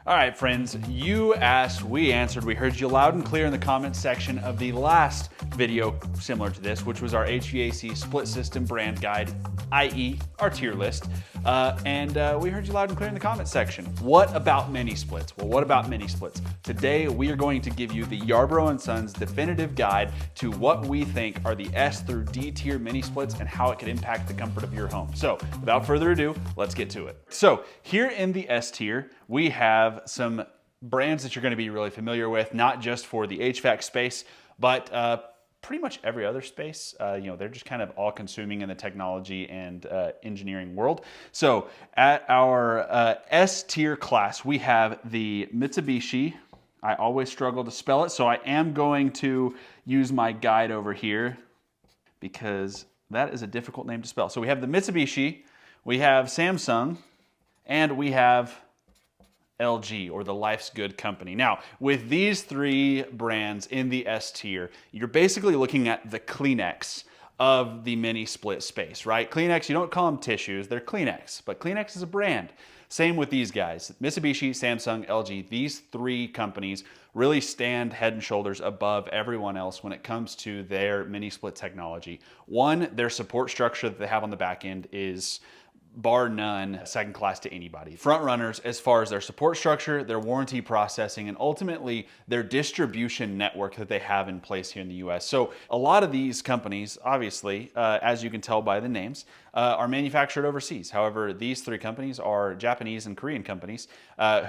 All right, friends, you asked, we answered. We heard you loud and clear in the comments section of the last video similar to this, which was our HVAC split system brand guide, i.e. our tier list. We heard you loud and clear in the comments section. What about mini splits? Well, what about mini splits? Today, we are going to give you the Yarbrough & Sons definitive guide to what we think are the S through D tier mini splits and how it could impact the comfort of your home. So without further ado, let's get to it. So here in the S tier, we have some brands that you're going to be really familiar with, not just for the HVAC space, but pretty much every other space. They're just kind of all consuming in the technology and engineering world. So at our S tier class, we have the Mitsubishi. I always struggle to spell it, so I am going to use my guide over here because that is a difficult name to spell. So we have the Mitsubishi, we have Samsung, and we have LG, or the Life's Good Company. Now, with these three brands in the S tier, you're basically looking at the Kleenex of the mini split space, right? Kleenex, you don't call them tissues, they're Kleenex, but Kleenex is a brand. Same with these guys, Mitsubishi, Samsung, LG. These three companies really stand head and shoulders above everyone else when it comes to their mini split technology. One, their support structure that they have on the back end is bar none, second class to anybody. Front runners as far as their support structure, their warranty processing, and ultimately their distribution network that they have in place here in the US. So a lot of these companies, obviously, as you can tell by the names, are manufactured overseas. However, these three companies are Japanese and Korean companies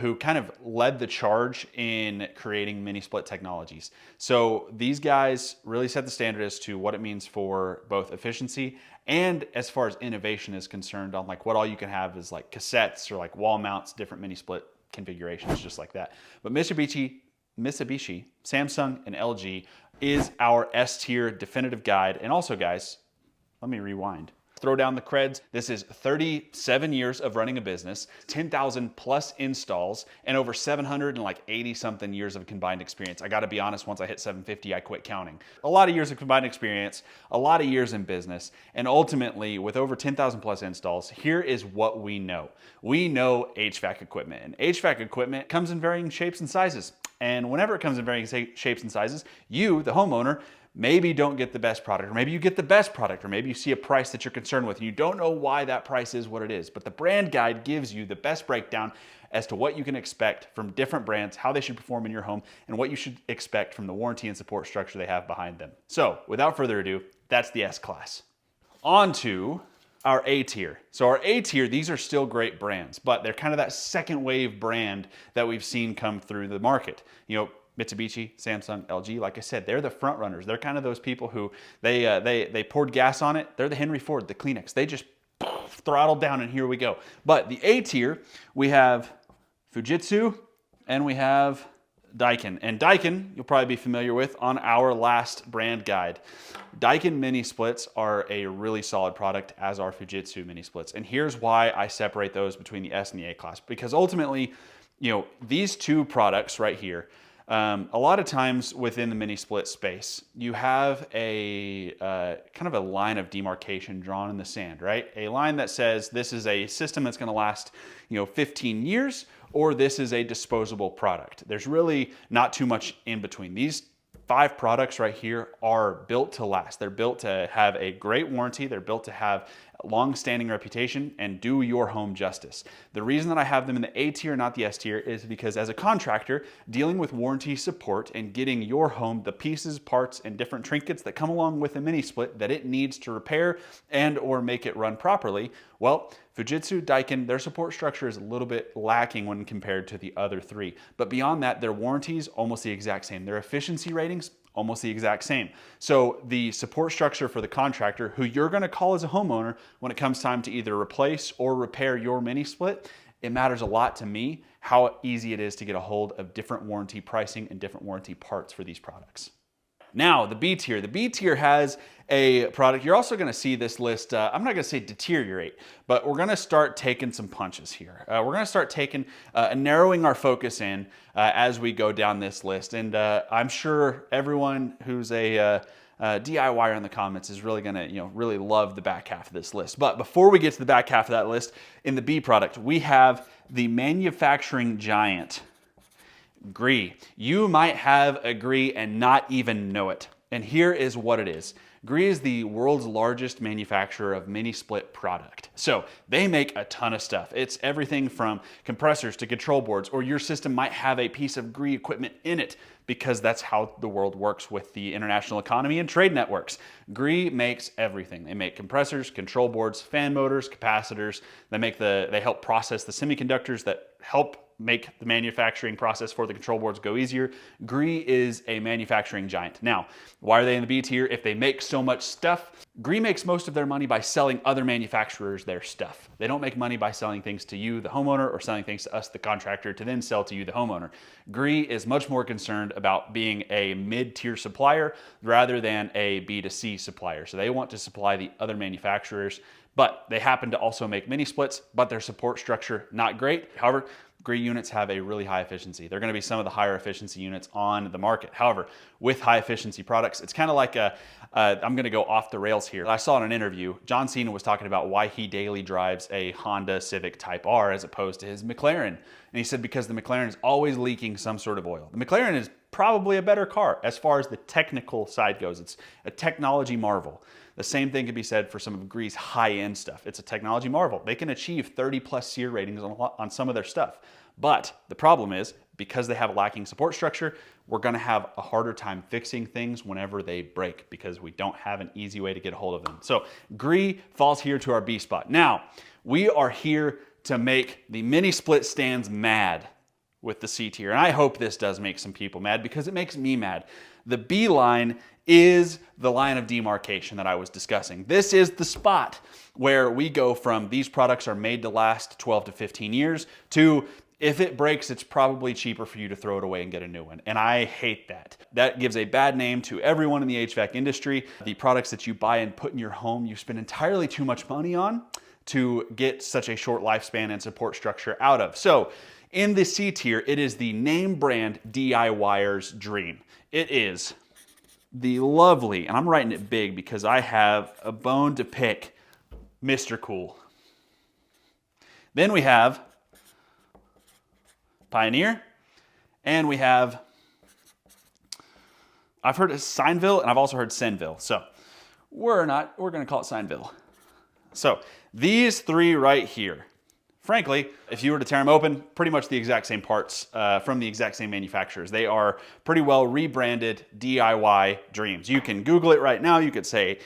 who kind of led the charge in creating mini split technologies. So these guys really set the standard as to what it means for both efficiency and as far as innovation is concerned on like what all you can have is like cassettes or like wall mounts, different mini split configurations, just like that. But Mitsubishi, Samsung, and LG is our S tier definitive guide. And also guys, let me rewind. Throw down the creds. This is 37 years of running a business, 10,000 plus installs, and over 780 something years of combined experience. I gotta be honest, once I hit 750, I quit counting. A lot of years of combined experience, a lot of years in business, and ultimately with over 10,000 plus installs, here is what we know. We know HVAC equipment, and HVAC equipment comes in varying shapes and sizes. And whenever it comes in varying shapes and sizes, you, the homeowner, maybe don't get the best product, or maybe you get the best product, or maybe you see a price that you're concerned with and you don't know why that price is what it is. But the brand guide gives you the best breakdown as to what you can expect from different brands, how they should perform in your home, and what you should expect from the warranty and support structure they have behind them. So without further ado, that's the S class. On to our A tier. So our A tier, these are still great brands, but they're kind of that second wave brand that we've seen come through the market. Mitsubishi, Samsung, LG, like I said, they're the front runners. They're kind of those people who they poured gas on it. They're the Henry Ford, the Kleenex. They just throttled down and here we go. But the A tier, we have Fujitsu and we have Daikin. And Daikin, you'll probably be familiar with on our last brand guide. Daikin mini splits are a really solid product, as are Fujitsu mini splits. And here's why I separate those between the S and the A class. Because ultimately, these two products right here, a lot of times within the mini split space, you have a kind of a line of demarcation drawn in the sand, right? A line that says this is a system that's going to last, 15 years, or this is a disposable product. There's really not too much in between. These 5 products right here are built to last. They're built to have a great warranty. They're built to have a long-standing reputation and do your home justice. The reason that I have them in the A tier, not the S tier, is because as a contractor, dealing with warranty support and getting your home the pieces, parts, and different trinkets that come along with a mini split that it needs to repair and or make it run properly, well, Fujitsu, Daikin, their support structure is a little bit lacking when compared to the other three. But beyond that, their warranties, almost the exact same. Their efficiency ratings, almost the exact same. So the support structure for the contractor, who you're gonna call as a homeowner when it comes time to either replace or repair your mini split, it matters a lot to me how easy it is to get a hold of different warranty pricing and different warranty parts for these products. Now, the B tier. The B tier has a product. You're also going to see this list, I'm not going to say deteriorate, but we're going to start taking some punches here. We're going to start taking, narrowing our focus in as we go down this list. And I'm sure everyone who's a DIYer in the comments is really gonna, really love the back half of this list. But before we get to the back half of that list, in the B product, we have the manufacturing giant, Gree. You might have a Gree and not even know it. And here is what it is. Gree is the world's largest manufacturer of mini split product. So they make a ton of stuff. It's everything from compressors to control boards, or your system might have a piece of Gree equipment in it, because that's how the world works with the international economy and trade networks. Gree makes everything. They make compressors, control boards, fan motors, capacitors. They help process the semiconductors that help make the manufacturing process for the control boards go easier. Gree is a manufacturing giant. Now, why are they in the B tier if they make so much stuff? Gree makes most of their money by selling other manufacturers their stuff. They don't make money by selling things to you, the homeowner, or selling things to us, the contractor, to then sell to you, the homeowner. Gree is much more concerned about being a mid-tier supplier rather than a B2C supplier. So they want to supply the other manufacturers, but they happen to also make mini splits, but their support structure, not great. However, Gree units have a really high efficiency. They're going to be some of the higher efficiency units on the market. However, with high efficiency products, it's kind of like I'm going to go off the rails here. I saw in an interview, John Cena was talking about why he daily drives a Honda Civic Type R as opposed to his McLaren. And he said because the McLaren is always leaking some sort of oil. The McLaren is probably a better car as far as the technical side goes. It's a technology marvel. The same thing can be said for some of Gree's high-end stuff. It's a technology marvel. They can achieve 30+ SEER ratings on some of their stuff. But the problem is, because they have a lacking support structure, we're gonna have a harder time fixing things whenever they break, because we don't have an easy way to get a hold of them. So Gree falls here to our B spot. Now, we are here to make the mini split stands mad with the C tier. And I hope this does make some people mad, because it makes me mad. The B line is the line of demarcation that I was discussing. This is the spot where we go from these products are made to last 12 to 15 years to if it breaks, it's probably cheaper for you to throw it away and get a new one. And I hate that. That gives a bad name to everyone in the HVAC industry. The products that you buy and put in your home, you spend entirely too much money on to get such a short lifespan and support structure out of. So in the C tier, it is the name brand DIYer's dream. It is the lovely, and I'm writing it big because I have a bone to pick, MR.COOL. Then we have Pioneer, and we have, I've heard of Senville, and I've also heard Senville. So we're gonna call it Senville. So these three right here, frankly, if you were to tear them open, pretty much the exact same parts from the exact same manufacturers. They are pretty well rebranded DIY dreams. You can Google it right now. You could say,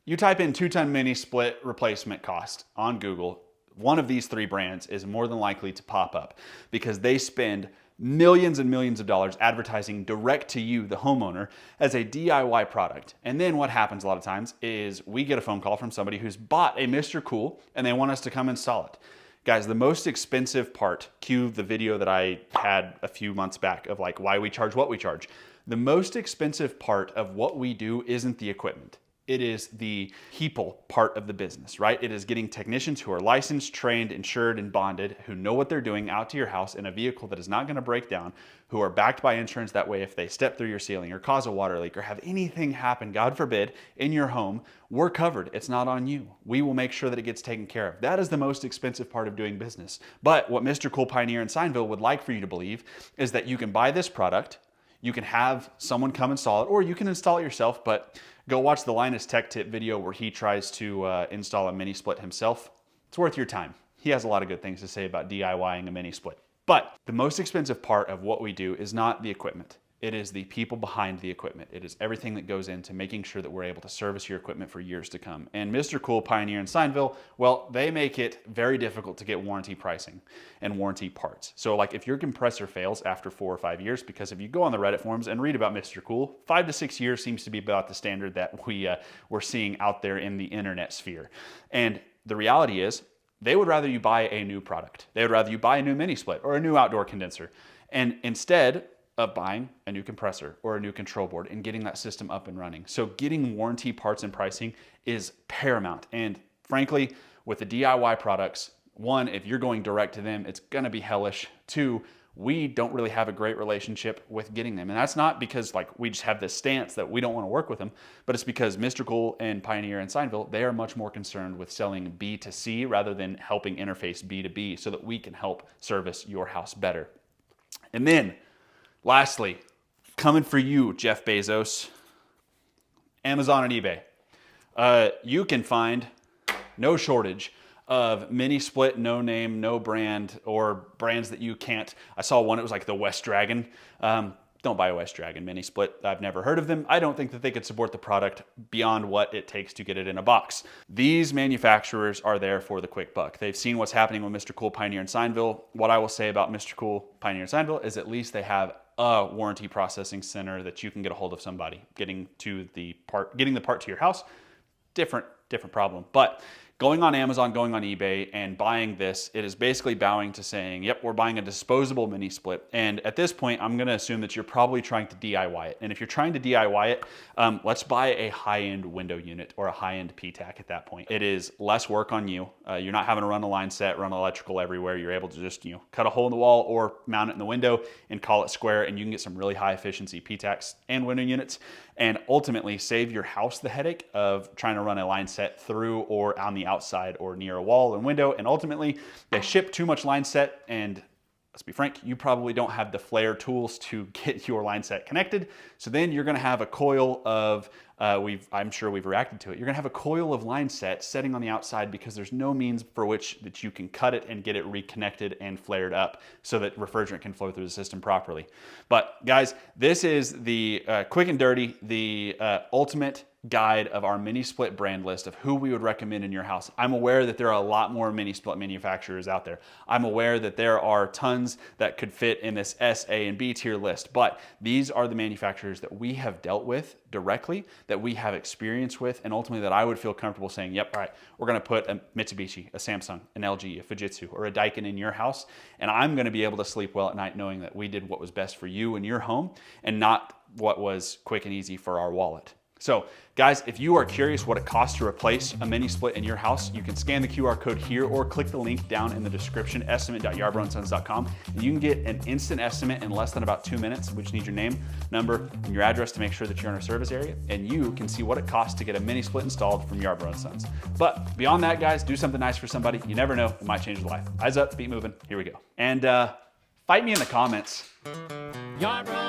you type in 2-ton mini split replacement cost on Google. One of these three brands is more than likely to pop up because they spend millions and millions of dollars advertising direct to you, the homeowner, as a DIY product. And then what happens a lot of times is we get a phone call from somebody who's bought a MR.COOL and they want us to come install it. Guys, the most expensive part, cue the video that I had a few months back of like why we charge what we charge. The most expensive part of what we do isn't the equipment. It is the people part of the business, right? It is getting technicians who are licensed, trained, insured, and bonded, who know what they're doing out to your house in a vehicle that is not gonna break down, who are backed by insurance. That way, if they step through your ceiling or cause a water leak or have anything happen, God forbid, in your home, we're covered. It's not on you. We will make sure that it gets taken care of. That is the most expensive part of doing business. But what MR.COOL, Pioneer, and Senville would like for you to believe is that you can buy this product, you can have someone come install it, or you can install it yourself, but go watch the Linus Tech Tip video where he tries to install a mini split himself. It's worth your time. He has a lot of good things to say about DIYing a mini split. But the most expensive part of what we do is not the equipment. It is the people behind the equipment. It is everything that goes into making sure that we're able to service your equipment for years to come. And MR.COOL, Pioneer, and Senville, well, they make it very difficult to get warranty pricing and warranty parts. So like if your compressor fails after 4 or 5 years, because if you go on the Reddit forums and read about MR.COOL, 5 to 6 years seems to be about the standard that we're seeing out there in the internet sphere. And the reality is, they would rather you buy a new product. They would rather you buy a new mini split or a new outdoor condenser. And instead of buying a new compressor or a new control board and getting that system up and running. So getting warranty parts and pricing is paramount. And frankly, with the DIY products, one, if you're going direct to them, it's gonna be hellish. Two, we don't really have a great relationship with getting them. And that's not because like we just have this stance that we don't want to work with them, but it's because MR.COOL and Pioneer and Senville, they are much more concerned with selling B to C rather than helping interface B to B so that we can help service your house better. And then lastly, coming for you, Jeff Bezos, Amazon and eBay. You can find no shortage of mini split, no name, no brand, or brands that you can't. I saw one, it was like the West Dragon. Don't buy a West Dragon mini split. I've never heard of them. I don't think that they could support the product beyond what it takes to get it in a box. These manufacturers are there for the quick buck. They've seen what's happening with MR.COOL, Pioneer, and Senville. What I will say about MR.COOL, Pioneer, and Senville is at least they have a warranty processing center that you can get a hold of somebody. Getting the part to your house, different problem. But going on Amazon, going on eBay, and buying this, it is basically bowing to saying, yep, we're buying a disposable mini split. And at this point, I'm gonna assume that you're probably trying to DIY it. And if you're trying to DIY it, let's buy a high-end window unit or a high-end PTAC at that point. It is less work on you. You're not having to run a line set, run electrical everywhere. You're able to just, cut a hole in the wall or mount it in the window and call it square, and you can get some really high efficiency PTACs and window units, and ultimately save your house the headache of trying to run a line set through or on the outside or near a wall and window. And ultimately they ship too much line set, and let's be frank, you probably don't have the flare tools to get your line set connected. So then you're gonna have a coil of, I'm sure we've reacted to it, you're gonna have a coil of line set setting on the outside because there's no means for which that you can cut it and get it reconnected and flared up so that refrigerant can flow through the system properly. But guys, this is the quick and dirty, the ultimate guide of our mini split brand list of who we would recommend in your house. I'm aware that there are a lot more mini split manufacturers out there. I'm aware that there are tons that could fit in this S, A, and B tier list, but these are the manufacturers that we have dealt with directly, that we have experience with, and ultimately that I would feel comfortable saying, yep, all right, we're gonna put a Mitsubishi, a Samsung, an LG, a Fujitsu, or a Daikin in your house, and I'm gonna be able to sleep well at night knowing that we did what was best for you and your home and not what was quick and easy for our wallet. So guys, if you are curious what it costs to replace a mini split in your house, you can scan the QR code here or click the link down in the description, estimate.yarbroughandsons.com, and you can get an instant estimate in less than about 2 minutes. We just need your name, number, and your address to make sure that you're in our service area, and you can see what it costs to get a mini split installed from Yarbrough & Sons. But beyond that, guys, do something nice for somebody. You never know, it might change their life. Eyes up, feet moving, here we go. And fight me in the comments. Yarbrough.